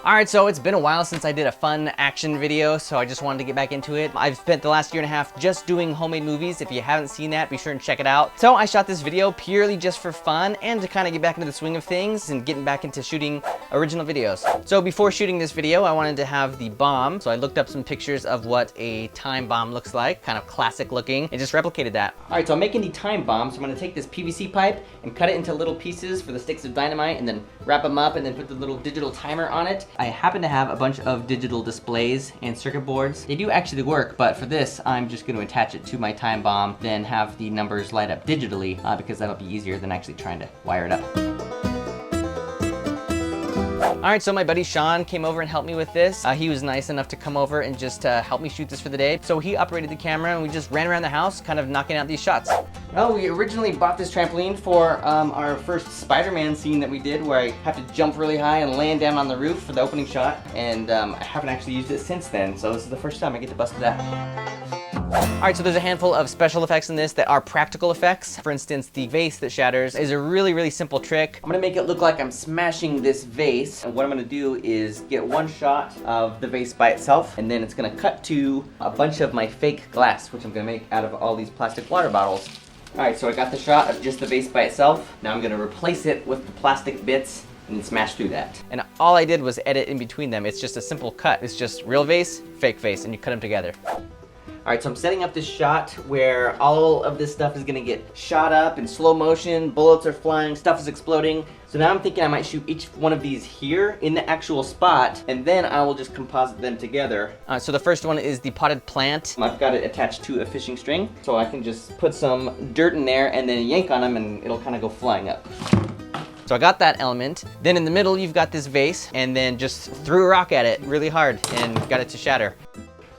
Alright, so it's been a while since I did a fun action video, so I just wanted to get back into it. I've spent the last year and a half just doing homemade movies. If you haven't seen that, be sure and check it out. So I shot this video purely just for fun and to kind of get back into the swing of things and getting back into shooting original videos. So before shooting this video, I wanted to have the bomb, so I looked up some pictures of what a time bomb looks like, kind of classic looking, and just replicated that. Alright, so I'm making the time bomb, so I'm going to take this PVC pipe and cut it into little pieces for the sticks of dynamite and then wrap them up and then put the little digital timer on it. I happen to have a bunch of digital displays and circuit boards. They do actually work, but for this, I'm just going to attach it to my time bomb, then have the numbers light up digitally because that'll be easier than actually trying to wire it up. Alright, so my buddy Sean came over and helped me with this. He was nice enough to come over and just help me shoot this for the day. So he operated the camera and we just ran around the house kind of knocking out these shots. Well, we originally bought this trampoline for our first Spider-Man scene that we did where I have to jump really high and land down on the roof for the opening shot. And I haven't actually used it since then, so this is the first time I get to bust it out. Alright, so there's a handful of special effects in this that are practical effects. For instance, the vase that shatters is a really simple trick. I'm gonna make it look like I'm smashing this vase. And what I'm gonna do is get one shot of the vase by itself, and then it's gonna cut to a bunch of my fake glass, which I'm gonna make out of all these plastic water bottles. Alright, so I got the shot of just the vase by itself. Now I'm gonna replace it with the plastic bits and then smash through that. And all I did was edit in between them. It's just a simple cut. It's just real vase, fake vase, and you cut them together. Alright, so I'm setting up this shot where all of this stuff is gonna get shot up in slow motion, bullets are flying, stuff is exploding. So now I'm thinking I might shoot each one of these here in the actual spot, and then I will just composite them together. So the first one is the potted plant. I've got it attached to a fishing string, so I can just put some dirt in there and then yank on them and it'll kind of go flying up. So I got that element. Then in the middle you've got this vase, and then just threw a rock at it really hard and got it to shatter.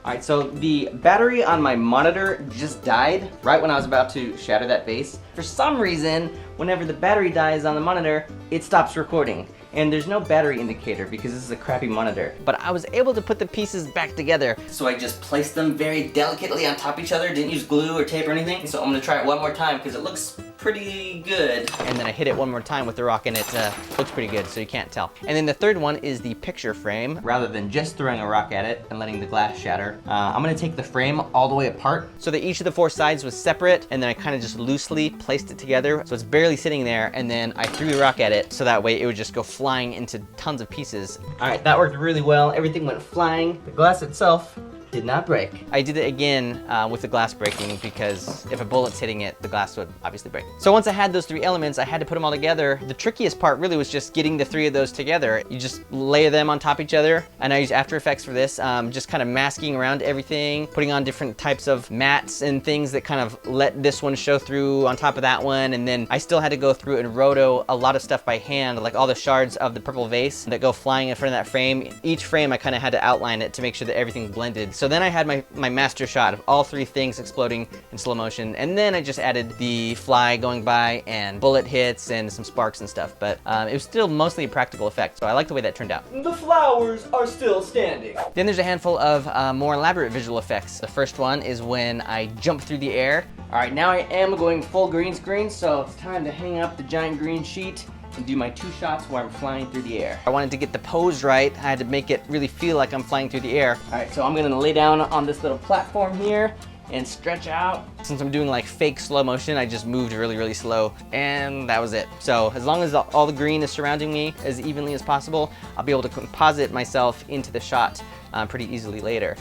Alright, so the battery on my monitor just died right when I was about to shatter that vase. For some reason, whenever the battery dies on the monitor, it stops recording. And there's no battery indicator because this is a crappy monitor. But I was able to put the pieces back together. So I just placed them very delicately on top of each other, didn't use glue or tape or anything. So I'm gonna try it one more time because it looks pretty good. And then I hit it one more time with the rock and it looks pretty good, so you can't tell. And then the third one is the picture frame. Rather than just throwing a rock at it and letting the glass shatter, I'm gonna take the frame all the way apart so that each of the four sides was separate, and then I kind of just loosely placed it together so it's barely sitting there, and then I threw the rock at it so that way it would just go flying into tons of pieces. Alright, that worked really well. Everything went flying. The glass itself did not break. I did it again with the glass breaking because if a bullet's hitting it, the glass would obviously break. So once I had those three elements, I had to put them all together. The trickiest part really was just getting the three of those together. You just lay them on top of each other, and I use After Effects for this, just kind of masking around everything, putting on different types of mats and things that kind of let this one show through on top of that one, and then I still had to go through and roto a lot of stuff by hand, like all the shards of the purple vase that go flying in front of that frame. Each frame I kind of had to outline it to make sure that everything blended. So then I had my master shot of all three things exploding in slow motion, and then I just added the fly going by and bullet hits and some sparks and stuff, but it was still mostly a practical effect, so I like the way that turned out. The flowers are still standing. Then there's a handful of more elaborate visual effects. The first one is when I jump through the air. Alright, now I am going full green screen, so it's time to hang up the giant green sheet and do my two shots where I'm flying through the air. I wanted to get the pose right. I had to make it really feel like I'm flying through the air. Alright, so I'm gonna lay down on this little platform here and stretch out. Since I'm doing like fake slow motion, I just moved really slow, and that was it. So as long as all the green is surrounding me as evenly as possible, I'll be able to composite myself into the shot pretty easily later.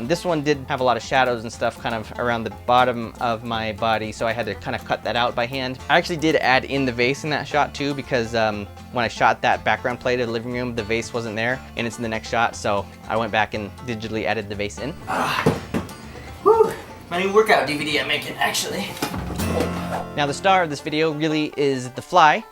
This one did have a lot of shadows and stuff kind of around the bottom of my body, so I had to kind of cut that out by hand. I actually did add in the vase in that shot too, because when I shot that background plate of the living room, the vase wasn't there, and it's in the next shot, so I went back and digitally added the vase in. Whew. My new workout DVD I'm making, actually. Now the star of this video really is the fly,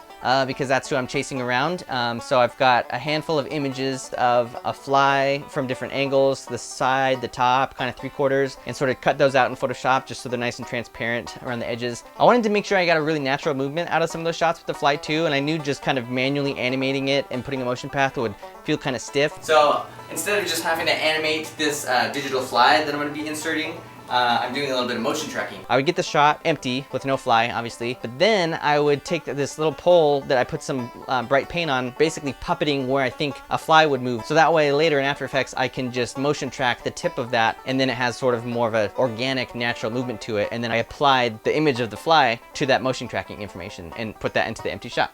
because that's who I'm chasing around. So I've got a handful of images of a fly from different angles, the side, the top, kind of 3/4, and sort of cut those out in Photoshop just so they're nice and transparent around the edges. I wanted to make sure I got a really natural movement out of some of those shots with the fly too, and I knew just kind of manually animating it and putting a motion path would feel kind of stiff. So instead of just having to animate this digital fly that I'm going to be inserting, I'm doing a little bit of motion tracking. I would get the shot empty with no fly, obviously, but then I would take this little pole that I put some bright paint on, basically puppeting where I think a fly would move. So that way later in After Effects, I can just motion track the tip of that, and then it has sort of more of an organic, natural movement to it. And then I applied the image of the fly to that motion tracking information and put that into the empty shot.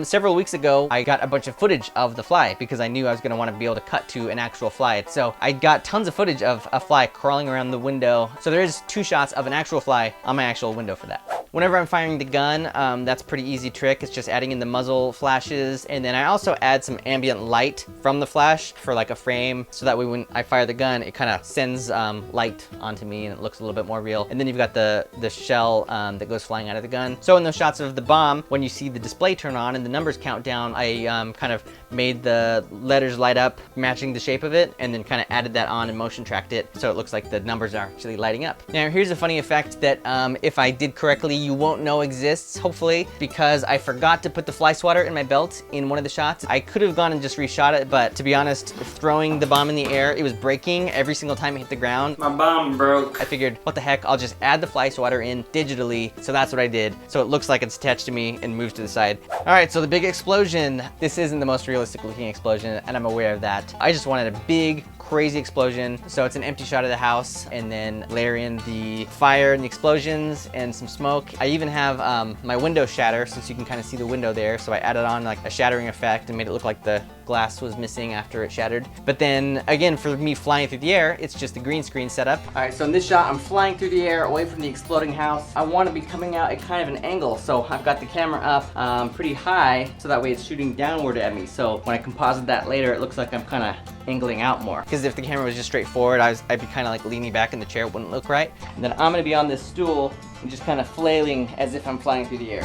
Several weeks ago, I got a bunch of footage of the fly because I knew I was going to want to be able to cut to an actual fly. So I got tons of footage of a fly crawling around the window. So there's 2 shots of an actual fly on my actual window for that. Whenever I'm firing the gun, that's a pretty easy trick. It's just adding in the muzzle flashes, and then I also add some ambient light from the flash for like a frame, so that way when I fire the gun, it kind of sends light onto me and it looks a little bit more real. And then you've got the shell that goes flying out of the gun. So in those shots of the bomb, when you see the display turn on and the numbers count down, I kind of made the letters light up, matching the shape of it, and then kind of added that on and motion tracked it, so it looks like the numbers are actually lighting up. Now here's a funny effect that if I did correctly, you won't know exists, hopefully, because I forgot to put the fly swatter in my belt in one of the shots. I could have gone and just reshot it, but to be honest, throwing the bomb in the air, it was breaking every single time it hit the ground. My bomb broke. I figured, what the heck, I'll just add the fly swatter in digitally, so that's what I did. So it looks like it's attached to me and moves to the side. All right, so the big explosion. This isn't the most realistic looking explosion, and I'm aware of that. I just wanted a big, crazy explosion. So it's an empty shot of the house, and then layer in the fire and the explosions and some smoke. I even have my window shatter, since you can kind of see the window there. So I added on like a shattering effect and made it look like the glass was missing after it shattered. But then again, for me flying through the air, it's just a green screen setup. All right, so in this shot, I'm flying through the air away from the exploding house. I want to be coming out at kind of an angle, so I've got the camera up pretty high, so that way it's shooting downward at me. So when I composite that later, it looks like I'm kind of angling out more. Because if the camera was just straight forward, I'd be kind of like leaning back in the chair, it wouldn't look right. And then I'm gonna be on this stool and just kind of flailing as if I'm flying through the air.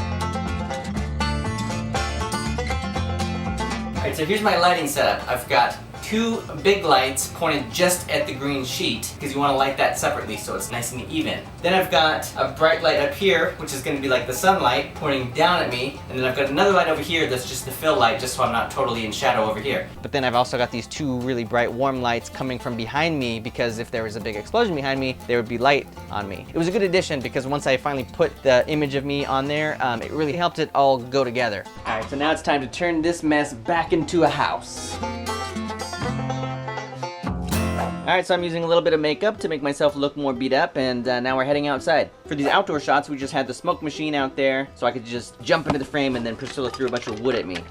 All right, so here's my lighting setup. I've got 2 big lights pointed just at the green sheet, because you want to light that separately so it's nice and even. Then I've got a bright light up here, which is going to be like the sunlight pointing down at me, and then I've got another light over here that's just the fill light, just so I'm not totally in shadow over here. But then I've also got these 2 really bright warm lights coming from behind me, because if there was a big explosion behind me, there would be light on me. It was a good addition, because once I finally put the image of me on there, it really helped it all go together. All right, so now it's time to turn this mess back into a house. Alright, so I'm using a little bit of makeup to make myself look more beat up, and now we're heading outside. For these outdoor shots, we just had the smoke machine out there, so I could just jump into the frame, and then Priscilla threw a bunch of wood at me.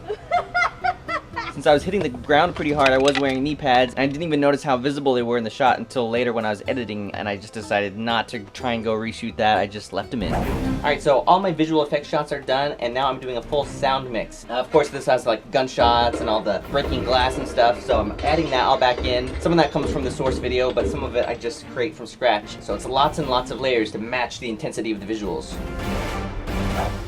Since I was hitting the ground pretty hard, I was wearing knee pads, and I didn't even notice how visible they were in the shot until later when I was editing, and I just decided not to try and go reshoot that. I just left them in. Alright, so all my visual effects shots are done, and now I'm doing a full sound mix. Of course, this has like gunshots and all the breaking glass and stuff, so I'm adding that all back in. Some of that comes from the source video, but some of it I just create from scratch. So it's lots and lots of layers to match the intensity of the visuals.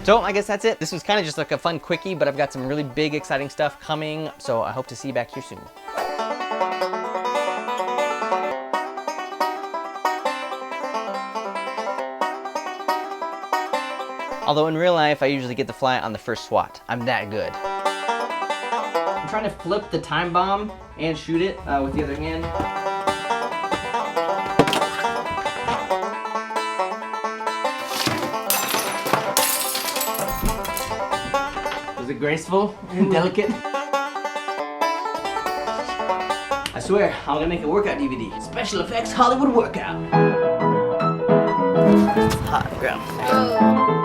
So I guess that's it. This was kind of just like a fun quickie, but I've got some really big, exciting stuff coming, so I hope to see you back here soon. Although in real life, I usually get the fly on the first swat. I'm that good. I'm trying to flip the time bomb and shoot it with the other hand. Was it graceful and delicate? I swear, I'm gonna make a workout DVD. Special effects Hollywood workout. Hot ground.